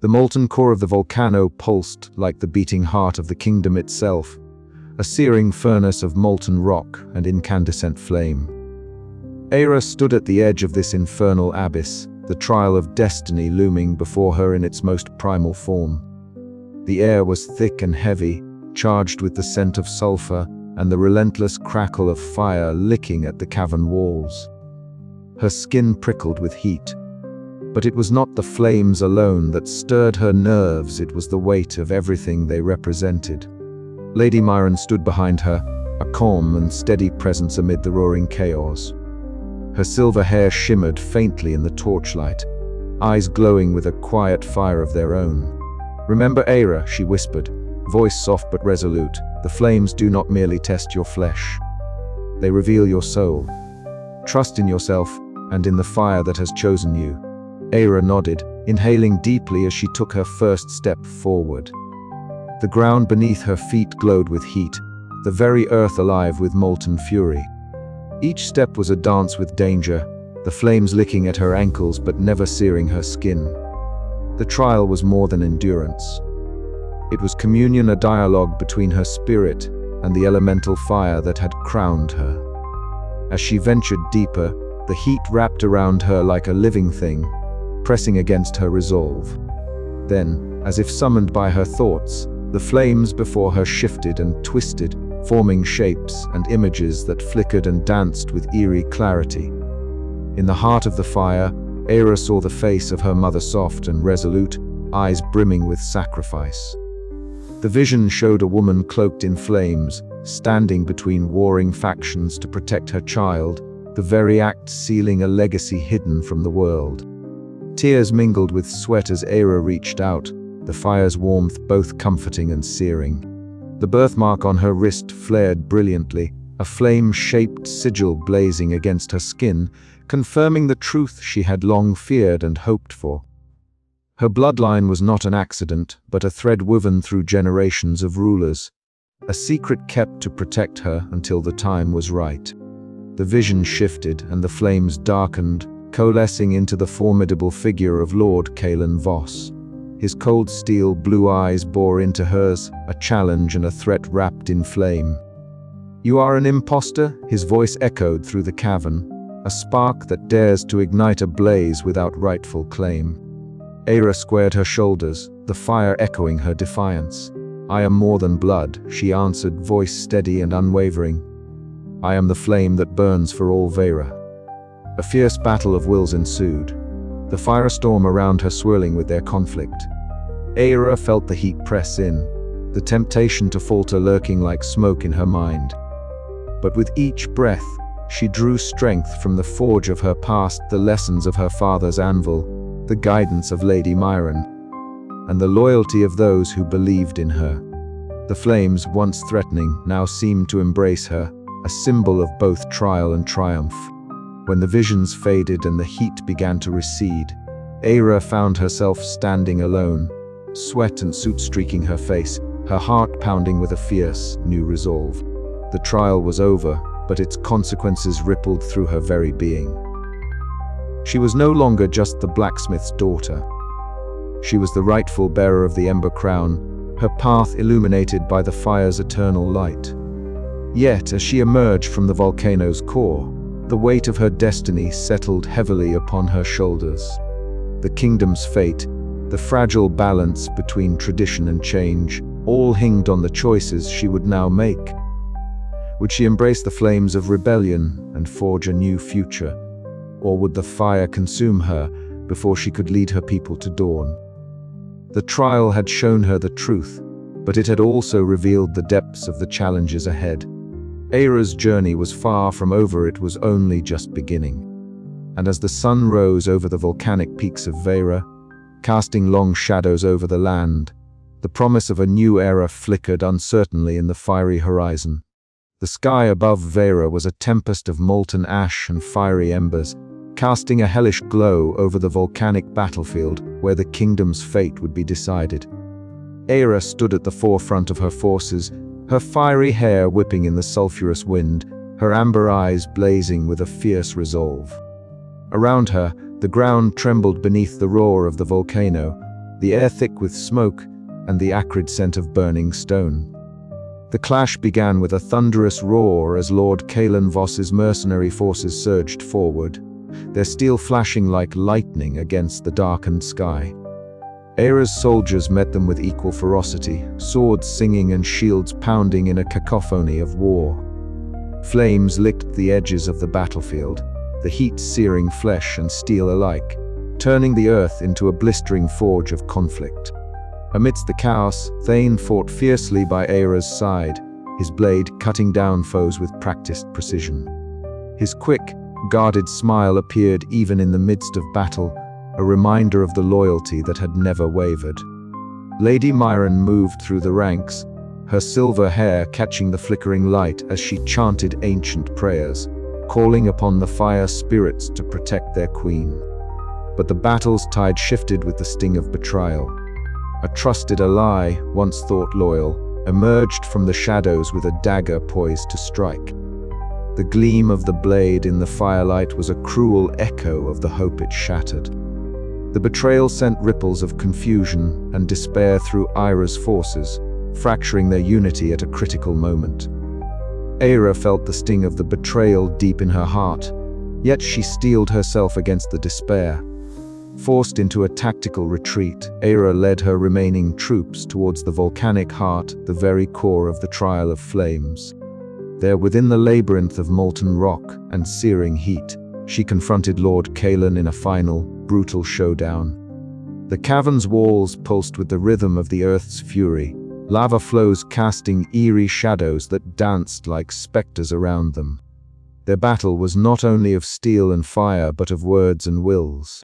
The molten core of the volcano pulsed like the beating heart of the kingdom itself, a searing furnace of molten rock and incandescent flame. Eira stood at the edge of this infernal abyss, the trial of destiny looming before her in its most primal form. The air was thick and heavy, charged with the scent of sulfur and the relentless crackle of fire licking at the cavern walls. Her skin prickled with heat. But it was not the flames alone that stirred her nerves, it was the weight of everything they represented. Lady Myron stood behind her, a calm and steady presence amid the roaring chaos. Her silver hair shimmered faintly in the torchlight, eyes glowing with a quiet fire of their own. "Remember Eira," she whispered, voice soft but resolute. "The flames do not merely test your flesh. They reveal your soul. Trust in yourself and in the fire that has chosen you." Eira nodded, inhaling deeply as she took her first step forward. The ground beneath her feet glowed with heat, the very earth alive with molten fury. Each step was a dance with danger, the flames licking at her ankles but never searing her skin. The trial was more than endurance. It was communion, a dialogue between her spirit and the elemental fire that had crowned her. As she ventured deeper, the heat wrapped around her like a living thing, pressing against her resolve. Then, as if summoned by her thoughts, the flames before her shifted and twisted, forming shapes and images that flickered and danced with eerie clarity. In the heart of the fire, Eira saw the face of her mother, soft and resolute, eyes brimming with sacrifice. The vision showed a woman cloaked in flames, standing between warring factions to protect her child, the very act sealing a legacy hidden from the world. Tears mingled with sweat as Eira reached out, the fire's warmth both comforting and searing. The birthmark on her wrist flared brilliantly, a flame-shaped sigil blazing against her skin, confirming the truth she had long feared and hoped for. Her bloodline was not an accident, but a thread woven through generations of rulers, a secret kept to protect her until the time was right. The vision shifted and the flames darkened, coalescing into the formidable figure of Lord Kalen Voss. His cold steel blue eyes bore into hers, a challenge and a threat wrapped in flame. "You are an imposter?" his voice echoed through the cavern, a spark that dares to ignite a blaze without rightful claim. Eira squared her shoulders, the fire echoing her defiance. "I am more than blood," she answered, voice steady and unwavering. "I am the flame that burns for all Veira." A fierce battle of wills ensued, the firestorm around her swirling with their conflict. Eira felt the heat press in, the temptation to falter lurking like smoke in her mind. But with each breath, she drew strength from the forge of her past, the lessons of her father's anvil, the guidance of Lady Myron, and the loyalty of those who believed in her. The flames, once threatening, now seemed to embrace her, a symbol of both trial and triumph. When the visions faded and the heat began to recede, Eira found herself standing alone, sweat and soot streaking her face, her heart pounding with a fierce, new resolve. The trial was over, but its consequences rippled through her very being. She was no longer just the blacksmith's daughter. She was the rightful bearer of the Ember Crown, her path illuminated by the fire's eternal light. Yet, as she emerged from the volcano's core, the weight of her destiny settled heavily upon her shoulders. The kingdom's fate, the fragile balance between tradition and change, all hinged on the choices she would now make. Would she embrace the flames of rebellion and forge a new future? Or would the fire consume her before she could lead her people to dawn? The trial had shown her the truth, but it had also revealed the depths of the challenges ahead. Eira's journey was far from over, it was only just beginning. And as the sun rose over the volcanic peaks of Veira, casting long shadows over the land, the promise of a new era flickered uncertainly in the fiery horizon. The sky above Veira was a tempest of molten ash and fiery embers, casting a hellish glow over the volcanic battlefield where the kingdom's fate would be decided. Eira stood at the forefront of her forces, her fiery hair whipping in the sulphurous wind, her amber eyes blazing with a fierce resolve. Around her, the ground trembled beneath the roar of the volcano, the air thick with smoke and the acrid scent of burning stone. The clash began with a thunderous roar as Lord Kaelan Voss's mercenary forces surged forward, their steel flashing like lightning against the darkened sky. Eira's soldiers met them with equal ferocity, swords singing and shields pounding in a cacophony of war. Flames licked the edges of the battlefield, the heat searing flesh and steel alike, turning the earth into a blistering forge of conflict. Amidst the chaos, Thane fought fiercely by Eira's side, his blade cutting down foes with practiced precision. His quick, guarded smile appeared even in the midst of battle, a reminder of the loyalty that had never wavered. Lady Myron moved through the ranks, her silver hair catching the flickering light as she chanted ancient prayers, calling upon the fire spirits to protect their queen. But the battle's tide shifted with the sting of betrayal. A trusted ally, once thought loyal, emerged from the shadows with a dagger poised to strike. The gleam of the blade in the firelight was a cruel echo of the hope it shattered. The betrayal sent ripples of confusion and despair through Eira's forces, fracturing their unity at a critical moment. Eira felt the sting of the betrayal deep in her heart, yet she steeled herself against the despair. Forced into a tactical retreat, Eira led her remaining troops towards the volcanic heart, the very core of the Trial of Flames. There, within the labyrinth of molten rock and searing heat, she confronted Lord Kaelan in a final, brutal showdown. The cavern's walls pulsed with the rhythm of the earth's fury, lava flows casting eerie shadows that danced like specters around them. Their battle was not only of steel and fire, but of words and wills.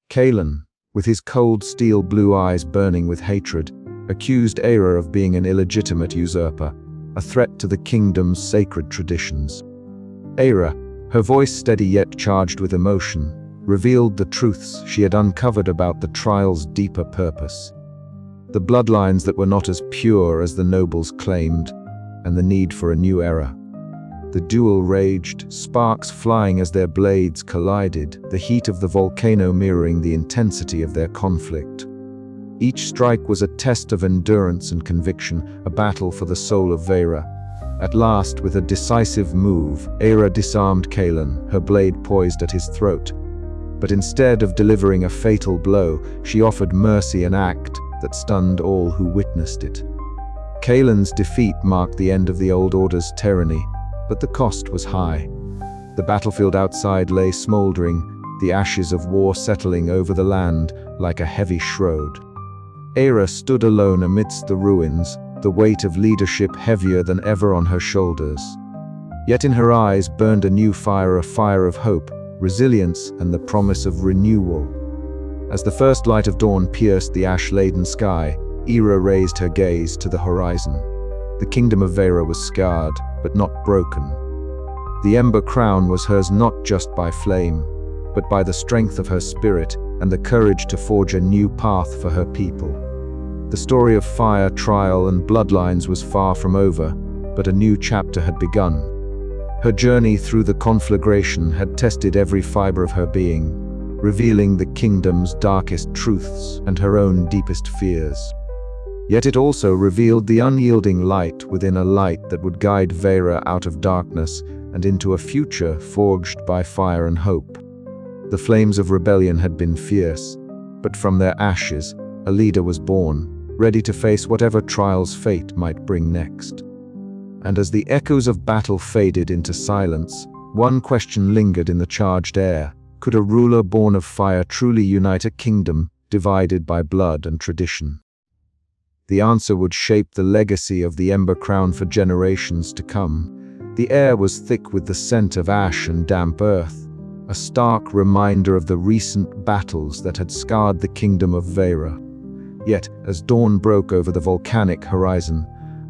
Kaelan, with his cold steel blue eyes burning with hatred, accused Eira of being an illegitimate usurper, a threat to the kingdom's sacred traditions. Eira, her voice steady yet charged with emotion, revealed the truths she had uncovered about the trial's deeper purpose. The bloodlines that were not as pure as the nobles claimed, and the need for a new era. The duel raged, sparks flying as their blades collided, the heat of the volcano mirroring the intensity of their conflict. Each strike was a test of endurance and conviction, a battle for the soul of Eira. At last, with a decisive move, Eira disarmed Kaelan, her blade poised at his throat. But instead of delivering a fatal blow, she offered mercy, an act that stunned all who witnessed it. Kaelan's defeat marked the end of the Old Order's tyranny, but the cost was high. The battlefield outside lay smoldering, the ashes of war settling over the land like a heavy shroud. Eira stood alone amidst the ruins, the weight of leadership heavier than ever on her shoulders. Yet in her eyes burned a new fire, a fire of hope, resilience, and the promise of renewal. As the first light of dawn pierced the ash-laden sky, Eira raised her gaze to the horizon. The kingdom of Eira was scarred, but not broken. The ember crown was hers not just by flame, but by the strength of her spirit and the courage to forge a new path for her people. The story of fire, trial, and bloodlines was far from over, but a new chapter had begun. Her journey through the conflagration had tested every fiber of her being, revealing the kingdom's darkest truths and her own deepest fears. Yet it also revealed the unyielding light within a light that would guide Eira out of darkness and into a future forged by fire and hope. The flames of rebellion had been fierce, but from their ashes, a leader was born, ready to face whatever trials fate might bring next. And as the echoes of battle faded into silence, one question lingered in the charged air. Could a ruler born of fire truly unite a kingdom divided by blood and tradition? The answer would shape the legacy of the Ember Crown for generations to come. The air was thick with the scent of ash and damp earth, a stark reminder of the recent battles that had scarred the kingdom of Eira. Yet, as dawn broke over the volcanic horizon,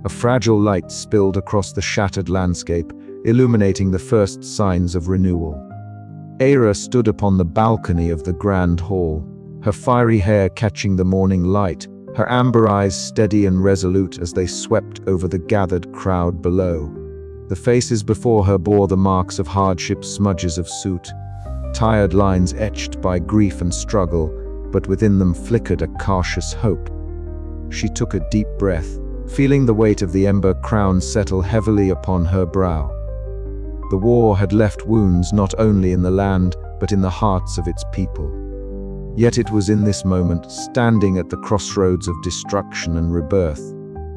a fragile light spilled across the shattered landscape, illuminating the first signs of renewal. Eira stood upon the balcony of the grand hall, her fiery hair catching the morning light, her amber eyes steady and resolute as they swept over the gathered crowd below. The faces before her bore the marks of hardship, smudges of soot, tired lines etched by grief and struggle, but within them flickered a cautious hope. She took a deep breath, feeling the weight of the ember crown settle heavily upon her brow. The war had left wounds not only in the land, but in the hearts of its people. Yet it was in this moment, standing at the crossroads of destruction and rebirth,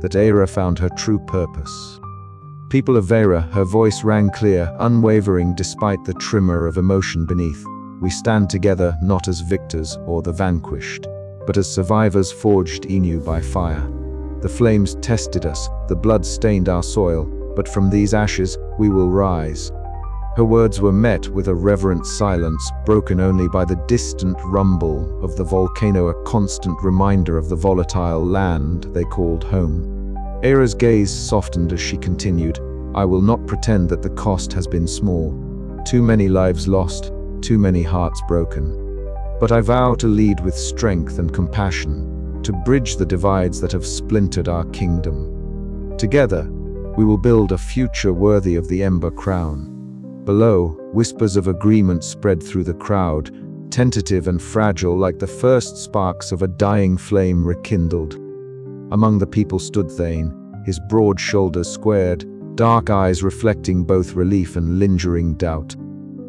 that Eira found her true purpose. People of Eira, her voice rang clear, unwavering despite the tremor of emotion beneath. We stand together not as victors or the vanquished, but as survivors forged anew by fire. The flames tested us, the blood stained our soil, but from these ashes we will rise. Her words were met with a reverent silence, broken only by the distant rumble of the volcano, a constant reminder of the volatile land they called home. Eira's gaze softened as she continued, "I will not pretend that the cost has been small. Too many lives lost, too many hearts broken. But I vow to lead with strength and compassion, to bridge the divides that have splintered our kingdom. Together, we will build a future worthy of the Ember Crown." Below, whispers of agreement spread through the crowd, tentative and fragile like the first sparks of a dying flame rekindled. Among the people stood Thane, his broad shoulders squared, dark eyes reflecting both relief and lingering doubt.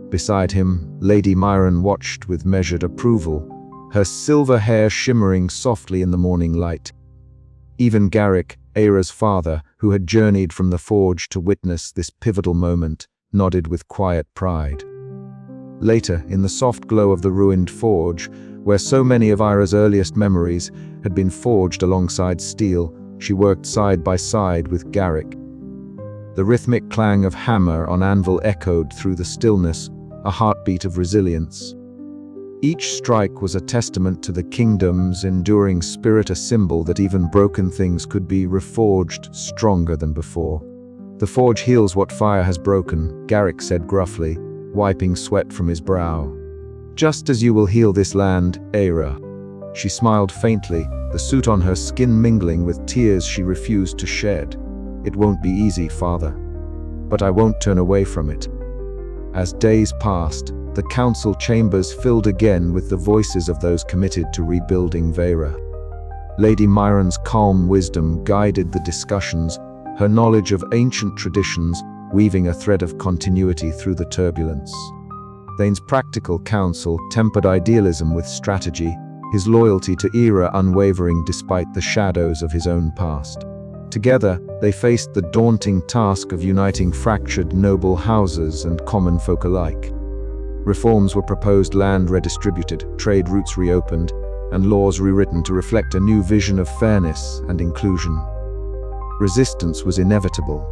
Beside him, Lady Myron watched with measured approval, her silver hair shimmering softly in the morning light. Even Garrick, Eira's father, who had journeyed from the forge to witness this pivotal moment, nodded with quiet pride. Later, in the soft glow of the ruined forge, where so many of Eira's earliest memories had been forged alongside steel, she worked side by side with Garrick. The rhythmic clang of hammer on anvil echoed through the stillness, a heartbeat of resilience. Each strike was a testament to the kingdom's enduring spirit, a symbol that even broken things could be reforged stronger than before. "The forge heals what fire has broken," Garrick said gruffly, wiping sweat from his brow. "Just as you will heal this land, Eira." She smiled faintly, the soot on her skin mingling with tears she refused to shed. "It won't be easy, father. But I won't turn away from it." As days passed, the council chambers filled again with the voices of those committed to rebuilding Eira. Lady Myron's calm wisdom guided the discussions, her knowledge of ancient traditions weaving a thread of continuity through the turbulence. Thane's practical counsel tempered idealism with strategy, his loyalty to Eira unwavering despite the shadows of his own past. Together, they faced the daunting task of uniting fractured noble houses and common folk alike. Reforms were proposed, land redistributed, trade routes reopened, and laws rewritten to reflect a new vision of fairness and inclusion. Resistance was inevitable.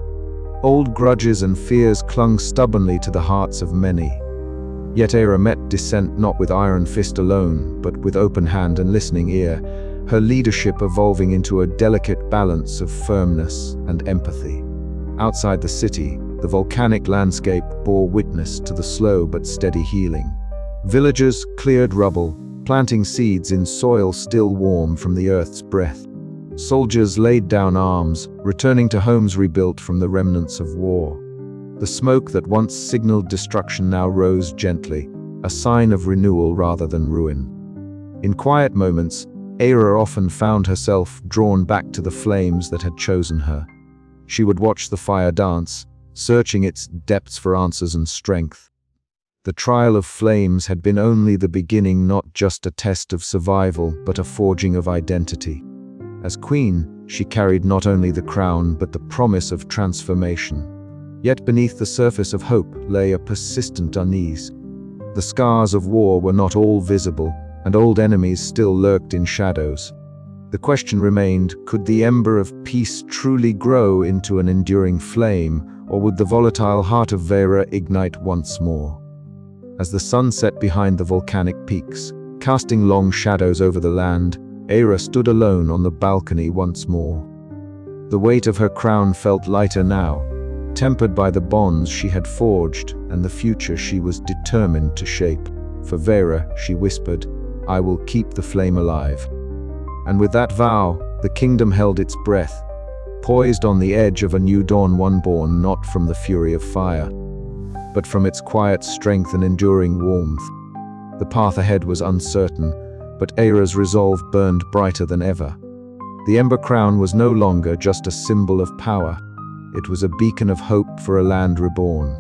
Old grudges and fears clung stubbornly to the hearts of many. Yet Eira met dissent not with iron fist alone, but with open hand and listening ear, her leadership evolving into a delicate balance of firmness and empathy. Outside the city, the volcanic landscape bore witness to the slow but steady healing. Villagers cleared rubble, planting seeds in soil still warm from the earth's breath. Soldiers laid down arms, returning to homes rebuilt from the remnants of war. The smoke that once signaled destruction now rose gently, a sign of renewal rather than ruin. In quiet moments, Eira often found herself drawn back to the flames that had chosen her. She would watch the fire dance, searching its depths for answers and strength. The trial of flames had been only the beginning, not just a test of survival, but a forging of identity. As queen, she carried not only the crown, but the promise of transformation. Yet beneath the surface of hope lay a persistent unease. The scars of war were not all visible, and old enemies still lurked in shadows. The question remained, could the ember of peace truly grow into an enduring flame, or would the volatile heart of Eira ignite once more? As the sun set behind the volcanic peaks, casting long shadows over the land, Eira stood alone on the balcony once more. The weight of her crown felt lighter now, tempered by the bonds she had forged and the future she was determined to shape. For Eira, she whispered, "I will keep the flame alive." And with that vow, the kingdom held its breath, poised on the edge of a new dawn, one born not from the fury of fire, but from its quiet strength and enduring warmth. The path ahead was uncertain, but Eira's resolve burned brighter than ever. The Ember Crown was no longer just a symbol of power. It was a beacon of hope for a land reborn.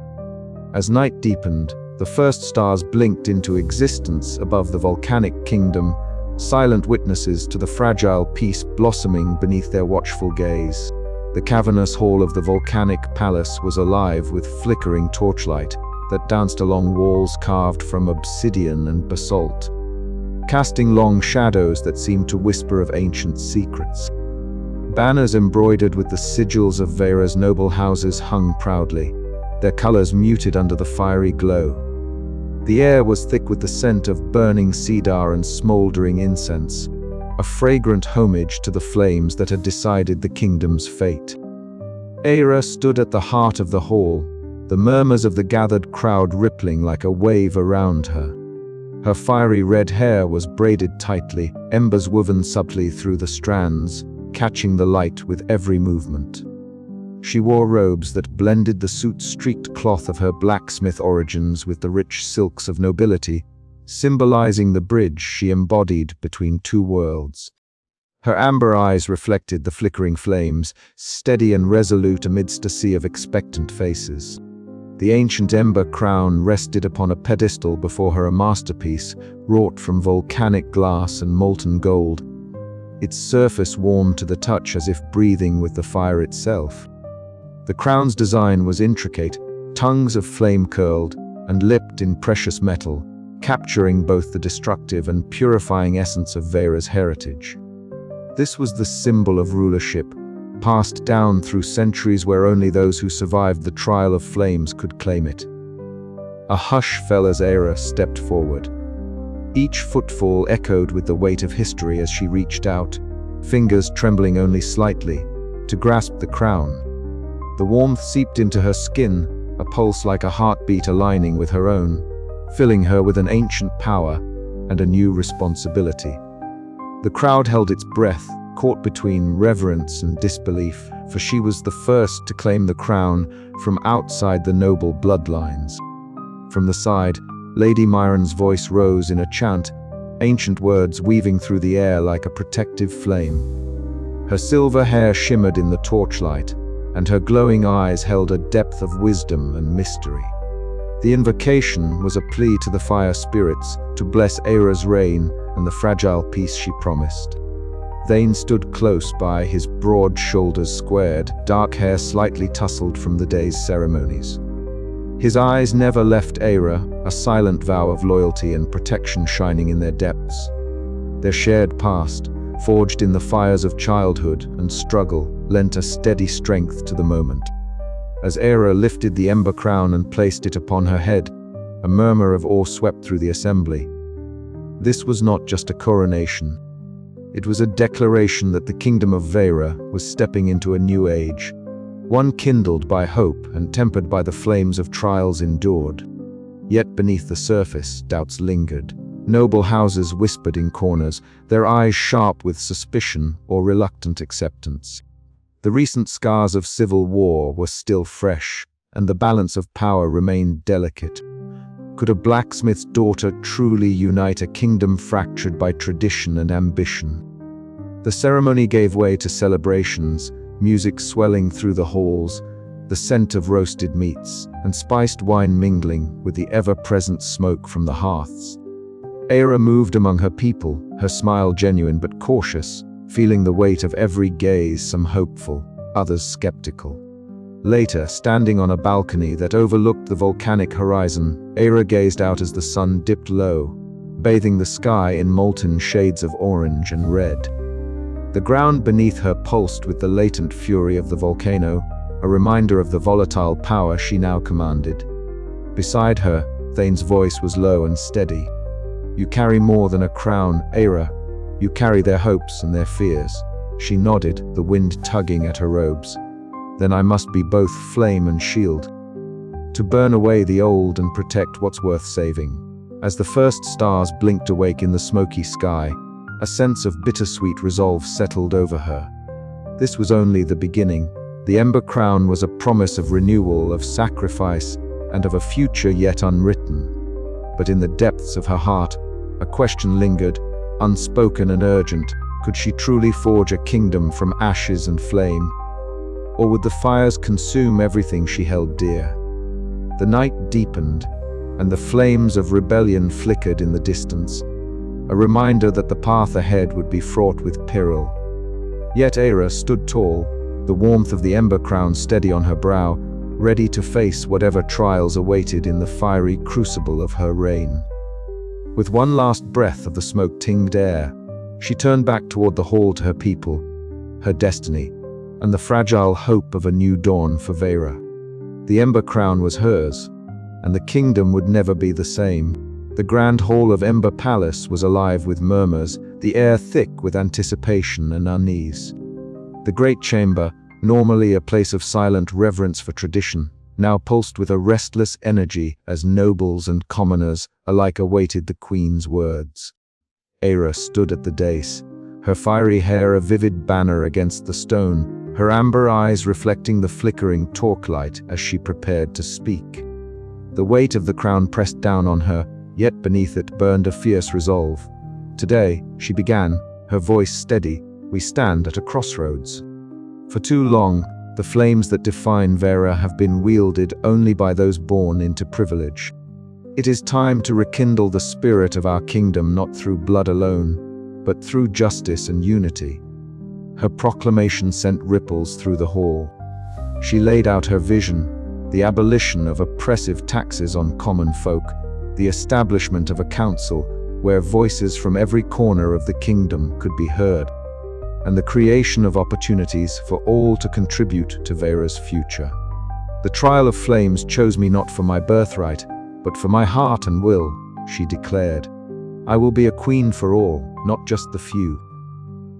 As night deepened, the first stars blinked into existence above the volcanic kingdom, silent witnesses to the fragile peace blossoming beneath their watchful gaze. The cavernous hall of the volcanic palace was alive with flickering torchlight that danced along walls carved from obsidian and basalt, casting long shadows that seemed to whisper of ancient secrets. Banners embroidered with the sigils of Eira's noble houses hung proudly, their colors muted under the fiery glow. The air was thick with the scent of burning cedar and smoldering incense, a fragrant homage to the flames that had decided the kingdom's fate. Eira stood at the heart of the hall, the murmurs of the gathered crowd rippling like a wave around her. Her fiery red hair was braided tightly, embers woven subtly through the strands, catching the light with every movement. She wore robes that blended the soot-streaked cloth of her blacksmith origins with the rich silks of nobility, symbolizing the bridge she embodied between two worlds. Her amber eyes reflected the flickering flames, steady and resolute amidst a sea of expectant faces. The ancient ember crown rested upon a pedestal before her, a masterpiece, wrought from volcanic glass and molten gold. Its surface warmed to the touch as if breathing with the fire itself. The crown's design was intricate, tongues of flame curled and lipped in precious metal, capturing both the destructive and purifying essence of Eira's heritage. This was the symbol of rulership, passed down through centuries where only those who survived the trial of flames could claim it. A hush fell as Eira stepped forward. Each footfall echoed with the weight of history as she reached out, fingers trembling only slightly, to grasp the crown. The warmth seeped into her skin, a pulse like a heartbeat aligning with her own, filling her with an ancient power and a new responsibility. The crowd held its breath, caught between reverence and disbelief, for she was the first to claim the crown from outside the noble bloodlines. From the side, Lady Myron's voice rose in a chant, ancient words weaving through the air like a protective flame. Her silver hair shimmered in the torchlight, and her glowing eyes held a depth of wisdom and mystery. The invocation was a plea to the fire spirits to bless Eira's reign and the fragile peace she promised. Thane stood close by, his broad shoulders squared, dark hair slightly tousled from the day's ceremonies. His eyes never left Eira, a silent vow of loyalty and protection shining in their depths. Their shared past, forged in the fires of childhood and struggle, lent a steady strength to the moment. As Eira lifted the ember crown and placed it upon her head, a murmur of awe swept through the assembly. This was not just a coronation. It was a declaration that the kingdom of Eira was stepping into a new age, one kindled by hope and tempered by the flames of trials endured. Yet beneath the surface, doubts lingered. Noble houses whispered in corners, their eyes sharp with suspicion or reluctant acceptance. The recent scars of civil war were still fresh, and the balance of power remained delicate. Could a blacksmith's daughter truly unite a kingdom fractured by tradition and ambition? The ceremony gave way to celebrations, music swelling through the halls, the scent of roasted meats, and spiced wine mingling with the ever-present smoke from the hearths. Eira moved among her people, her smile genuine but cautious, feeling the weight of every gaze, some hopeful, others skeptical. Later, standing on a balcony that overlooked the volcanic horizon, Eira gazed out as the sun dipped low, bathing the sky in molten shades of orange and red. The ground beneath her pulsed with the latent fury of the volcano, a reminder of the volatile power she now commanded. Beside her, Thane's voice was low and steady. "You carry more than a crown, Eira. You carry their hopes and their fears." She nodded, the wind tugging at her robes. "Then I must be both flame and shield, to burn away the old and protect what's worth saving." As the first stars blinked awake in the smoky sky, a sense of bittersweet resolve settled over her. This was only the beginning. The Ember Crown was a promise of renewal, of sacrifice, and of a future yet unwritten. But in the depths of her heart, a question lingered. unspoken and urgent. Could she truly forge a kingdom from ashes and flame? Or would the fires consume everything she held dear? The night deepened, and the flames of rebellion flickered in the distance, a reminder that the path ahead would be fraught with peril. Yet Eira stood tall, the warmth of the ember crown steady on her brow, ready to face whatever trials awaited in the fiery crucible of her reign. With one last breath of the smoke-tinged air, she turned back toward the hall to her people, her destiny, and the fragile hope of a new dawn for Eira. The ember crown was hers, and the kingdom would never be the same. The grand hall of Ember Palace was alive with murmurs, the air thick with anticipation and unease. The great chamber, normally a place of silent reverence for tradition, now pulsed with a restless energy as nobles and commoners alike awaited the queen's words. Eira stood at the dais, her fiery hair a vivid banner against the stone, her amber eyes reflecting the flickering torchlight as she prepared to speak. The weight of the crown pressed down on her, yet beneath it burned a fierce resolve. Today, she began, her voice steady, we stand at a crossroads. For too long, the flames that define Eira have been wielded only by those born into privilege. It is time to rekindle the spirit of our kingdom not through blood alone, but through justice and unity. Her proclamation sent ripples through the hall. She laid out her vision, the abolition of oppressive taxes on common folk, the establishment of a council where voices from every corner of the kingdom could be heard, and the creation of opportunities for all to contribute to Eira's future. The trial of flames chose me not for my birthright, but for my heart and will, she declared. I will be a queen for all, not just the few.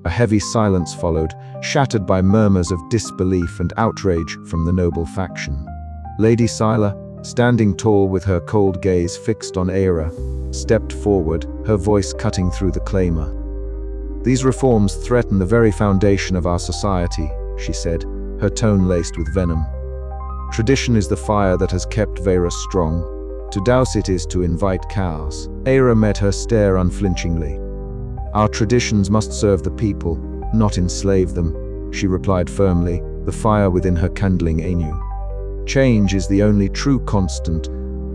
A heavy silence followed, shattered by murmurs of disbelief and outrage from the noble faction. Lady Scylla, standing tall with her cold gaze fixed on Eira, stepped forward, her voice cutting through the clamor. These reforms threaten the very foundation of our society, she said, her tone laced with venom. Tradition is the fire that has kept Eira strong. To douse it is to invite chaos. Eira met her stare unflinchingly. Our traditions must serve the people, not enslave them, she replied firmly, the fire within her kindling anew. Change is the only true constant,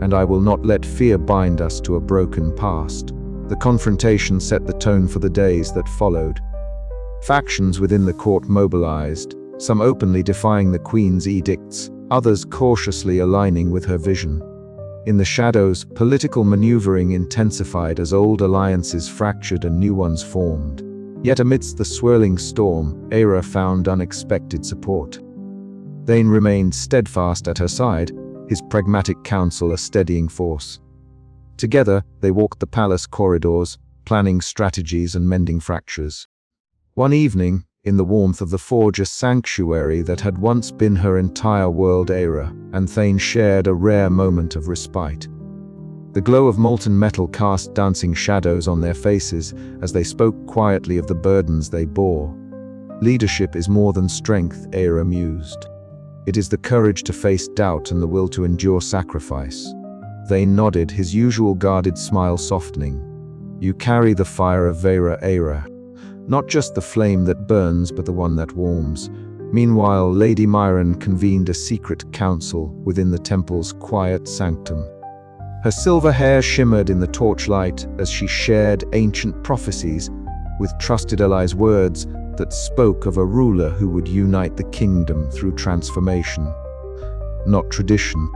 and I will not let fear bind us to a broken past. The confrontation set the tone for the days that followed. Factions within the court mobilized, some openly defying the queen's edicts, others cautiously aligning with her vision. In the shadows, political maneuvering intensified as old alliances fractured and new ones formed. Yet amidst the swirling storm, Eira found unexpected support. Thane remained steadfast at her side, his pragmatic counsel a steadying force. Together, they walked the palace corridors, planning strategies and mending fractures. One evening, in the warmth of the forge, a sanctuary that had once been her entire world, Eira and Thane shared a rare moment of respite. The glow of molten metal cast dancing shadows on their faces as they spoke quietly of the burdens they bore. Leadership is more than strength, Eira mused. It is the courage to face doubt and the will to endure sacrifice. Thane nodded, his usual guarded smile softening. You carry the fire of Eira. Not just the flame that burns, but the one that warms. Meanwhile, Lady Myron convened a secret council within the temple's quiet sanctum. Her silver hair shimmered in the torchlight as she shared ancient prophecies with trusted allies, words that spoke of a ruler who would unite the kingdom through transformation, not tradition.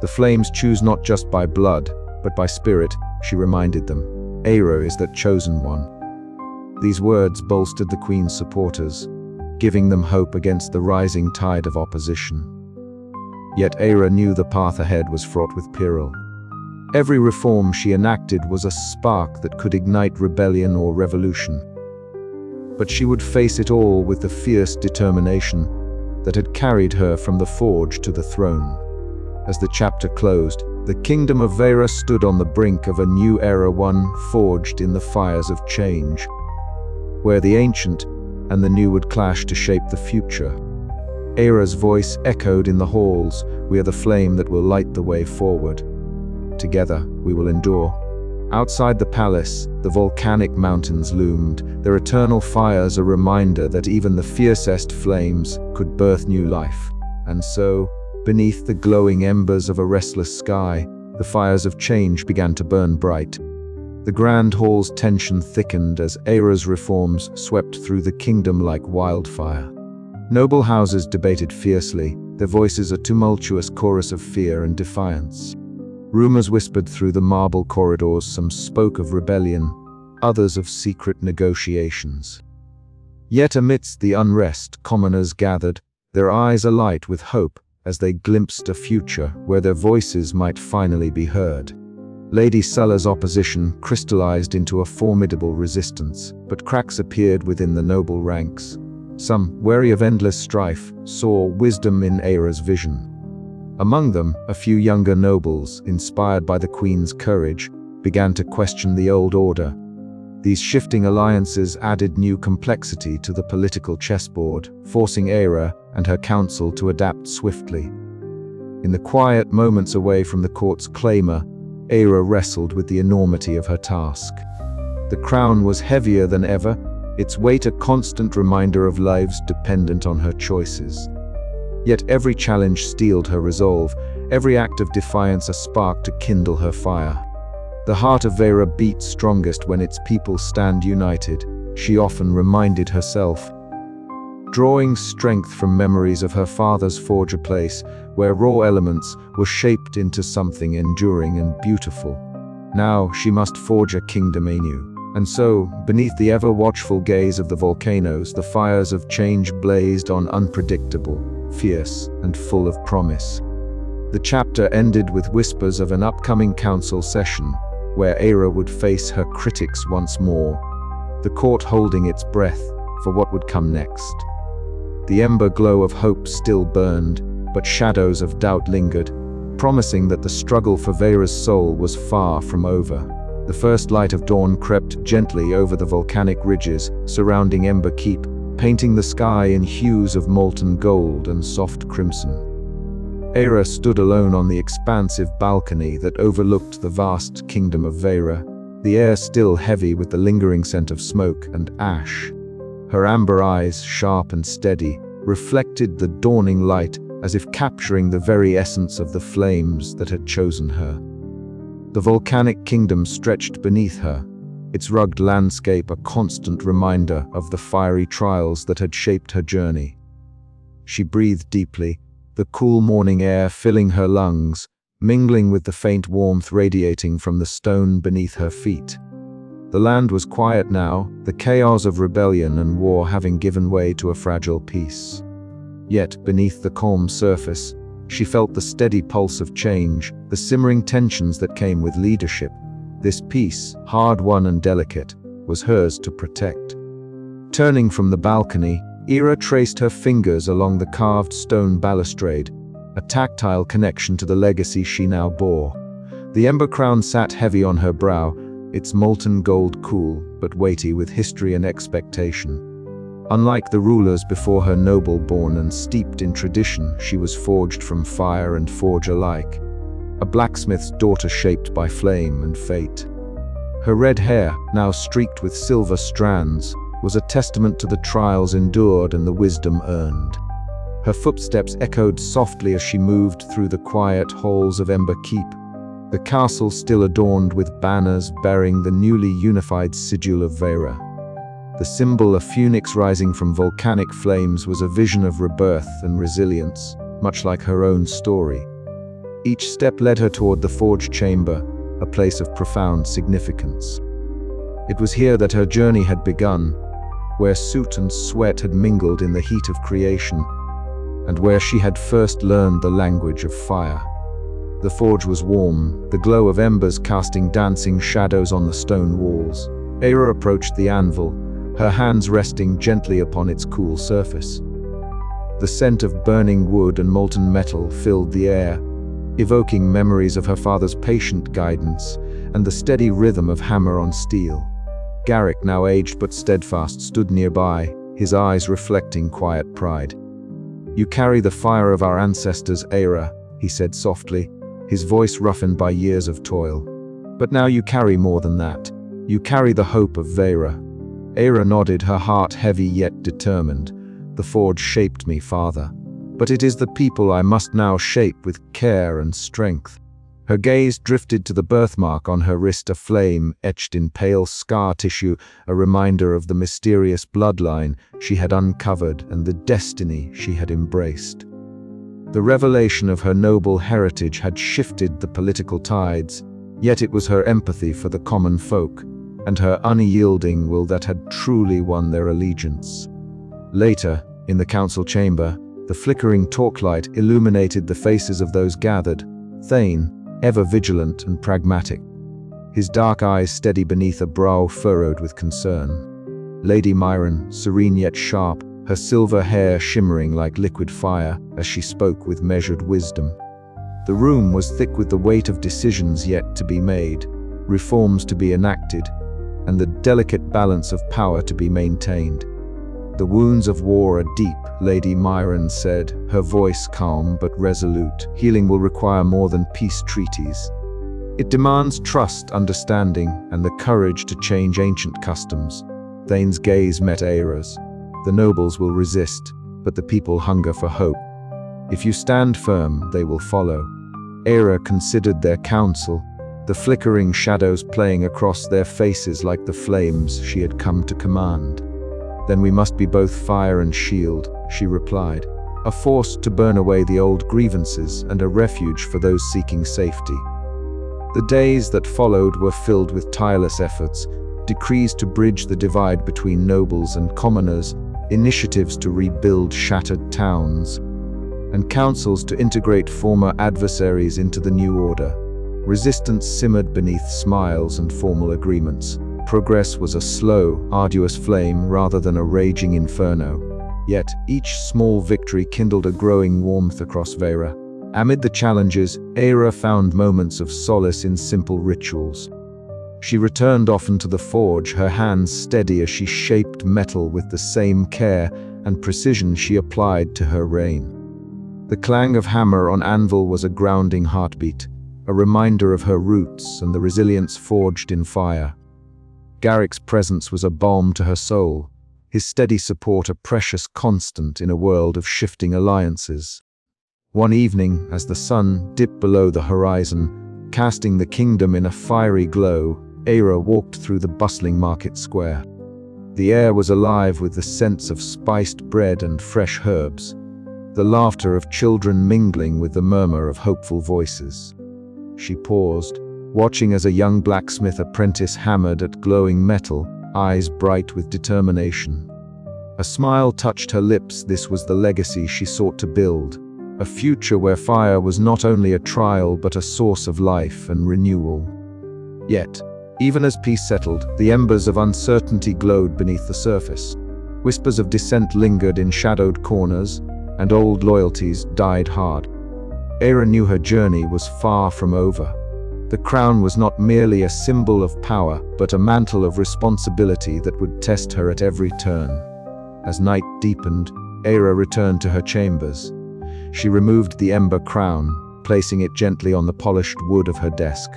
The flames choose not just by blood, but by spirit, she reminded them. Eira is that chosen one. These words bolstered the queen's supporters, giving them hope against the rising tide of opposition. Yet Eira knew the path ahead was fraught with peril. Every reform she enacted was a spark that could ignite rebellion or revolution. But she would face it all with the fierce determination that had carried her from the forge to the throne. As the chapter closed, the kingdom of Eira stood on the brink of a new era, one forged in the fires of change, where the ancient and the new would clash to shape the future. Eira's voice echoed in the halls, we are the flame that will light the way forward. Together, we will endure. Outside the palace, the volcanic mountains loomed, their eternal fires a reminder that even the fiercest flames could birth new life. And so, beneath the glowing embers of a restless sky, the fires of change began to burn bright. The grand hall's tension thickened as Eira's reforms swept through the kingdom like wildfire. Noble houses debated fiercely, their voices a tumultuous chorus of fear and defiance. Rumors whispered through the marble corridors, some spoke of rebellion, others of secret negotiations. Yet amidst the unrest, commoners gathered, their eyes alight with hope as they glimpsed a future where their voices might finally be heard. Lady Sulla's opposition crystallized into a formidable resistance, but cracks appeared within the noble ranks. Some, wary of endless strife, saw wisdom in Eira's vision. Among them, a few younger nobles, inspired by the Queen's courage, began to question the old order. These shifting alliances added new complexity to the political chessboard, forcing Eira and her council to adapt swiftly. In the quiet moments away from the court's claimer, Eira wrestled with the enormity of her task. The crown was heavier than ever, its weight a constant reminder of lives dependent on her choices. Yet every challenge steeled her resolve, every act of defiance a spark to kindle her fire. The heart of Eira beat strongest when its people stand united, she often reminded herself. Drawing strength from memories of her father's forge, a place where raw elements were shaped into something enduring and beautiful. Now she must forge a kingdom anew. And so, beneath the ever-watchful gaze of the volcanoes, the fires of change blazed on, unpredictable, fierce, and full of promise. The chapter ended with whispers of an upcoming council session, where Eira would face her critics once more, the court holding its breath for what would come next. The ember glow of hope still burned, but shadows of doubt lingered, promising that the struggle for Eira's soul was far from over. The first light of dawn crept gently over the volcanic ridges surrounding Ember Keep, painting the sky in hues of molten gold and soft crimson. Eira stood alone on the expansive balcony that overlooked the vast kingdom of Eira, the air still heavy with the lingering scent of smoke and ash. Her amber eyes, sharp and steady, reflected the dawning light as if capturing the very essence of the flames that had chosen her. The volcanic kingdom stretched beneath her, its rugged landscape a constant reminder of the fiery trials that had shaped her journey. She breathed deeply, the cool morning air filling her lungs, mingling with the faint warmth radiating from the stone beneath her feet. The land was quiet now, the chaos of rebellion and war having given way to a fragile peace. Yet, beneath the calm surface, she felt the steady pulse of change, the simmering tensions that came with leadership. This peace, hard-won and delicate, was hers to protect. Turning from the balcony, Eira traced her fingers along the carved stone balustrade, a tactile connection to the legacy she now bore. The ember crown sat heavy on her brow, its molten gold cool, but weighty with history and expectation. Unlike the rulers before her, noble-born and steeped in tradition, she was forged from fire and forge alike, a blacksmith's daughter shaped by flame and fate. Her red hair, now streaked with silver strands, was a testament to the trials endured and the wisdom earned. Her footsteps echoed softly as she moved through the quiet halls of Ember Keep, the castle still adorned with banners bearing the newly unified sigil of Eira. The symbol, a phoenix rising from volcanic flames, was a vision of rebirth and resilience, much like her own story. Each step led her toward the forge chamber, a place of profound significance. It was here that her journey had begun, where soot and sweat had mingled in the heat of creation, and where she had first learned the language of fire. The forge was warm, the glow of embers casting dancing shadows on the stone walls. Eira approached the anvil, her hands resting gently upon its cool surface. The scent of burning wood and molten metal filled the air, evoking memories of her father's patient guidance and the steady rhythm of hammer on steel. Garrick, now aged but steadfast, stood nearby, his eyes reflecting quiet pride. "You carry the fire of our ancestors, Eira," he said softly, his voice roughened by years of toil. But now you carry more than that. You carry the hope of Eira." Eira nodded, her heart heavy yet determined. "The forge shaped me, father. But it is the people I must now shape with care and strength." Her gaze drifted to the birthmark on her wrist, a flame etched in pale scar tissue, a reminder of the mysterious bloodline she had uncovered and the destiny she had embraced. The revelation of her noble heritage had shifted the political tides, yet it was her empathy for the common folk and her unyielding will that had truly won their allegiance. Later, in the council chamber, the flickering torchlight illuminated the faces of those gathered. Thane, ever vigilant and pragmatic, his dark eyes steady beneath a brow furrowed with concern. Lady Myron, serene yet sharp, her silver hair shimmering like liquid fire as she spoke with measured wisdom. The room was thick with the weight of decisions yet to be made, reforms to be enacted, and the delicate balance of power to be maintained. "The wounds of war are deep," Lady Myron said, her voice calm but resolute. "Healing will require more than peace treaties. It demands trust, understanding, and the courage to change ancient customs." Thane's gaze met Eira's. "The nobles will resist, but the people hunger for hope. If you stand firm, they will follow." Eira considered their counsel, the flickering shadows playing across their faces like the flames she had come to command. "Then we must be both fire and shield," she replied, "a force to burn away the old grievances and a refuge for those seeking safety." The days that followed were filled with tireless efforts, decrees to bridge the divide between nobles and commoners, initiatives to rebuild shattered towns, and councils to integrate former adversaries into the new order. Resistance simmered beneath smiles and formal agreements. Progress was a slow, arduous flame rather than a raging inferno. Yet, each small victory kindled a growing warmth across Eira. Amid the challenges, Eira found moments of solace in simple rituals. She returned often to the forge, her hands steady as she shaped metal with the same care and precision she applied to her reign. The clang of hammer on anvil was a grounding heartbeat, a reminder of her roots and the resilience forged in fire. Garrick's presence was a balm to her soul, his steady support a precious constant in a world of shifting alliances. One evening, as the sun dipped below the horizon, casting the kingdom in a fiery glow, Eira walked through the bustling market square. The air was alive with the scents of spiced bread and fresh herbs, the laughter of children mingling with the murmur of hopeful voices. She paused, watching as a young blacksmith apprentice hammered at glowing metal, eyes bright with determination. A smile touched her lips. This was the legacy she sought to build, a future where fire was not only a trial but a source of life and renewal. Yet, even as peace settled, the embers of uncertainty glowed beneath the surface. Whispers of dissent lingered in shadowed corners, and old loyalties died hard. Eira knew her journey was far from over. The crown was not merely a symbol of power, but a mantle of responsibility that would test her at every turn. As night deepened, Eira returned to her chambers. She removed the ember crown, placing it gently on the polished wood of her desk.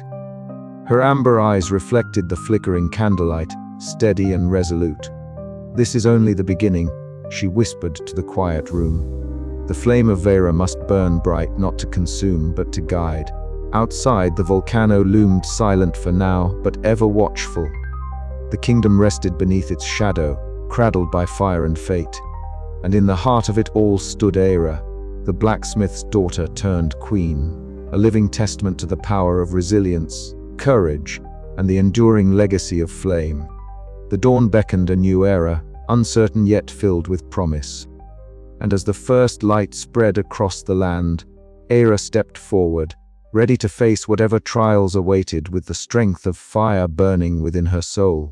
Her amber eyes reflected the flickering candlelight, steady and resolute. "This is only the beginning," she whispered to the quiet room. "The flame of Eira must burn bright, not to consume, but to guide." Outside, the volcano loomed silent for now, but ever watchful. The kingdom rested beneath its shadow, cradled by fire and fate. And in the heart of it all stood Eira, the blacksmith's daughter turned queen, a living testament to the power of resilience, courage, and the enduring legacy of flame. The dawn beckoned a new era, uncertain yet filled with promise. And as the first light spread across the land, Eira stepped forward, ready to face whatever trials awaited with the strength of fire burning within her soul.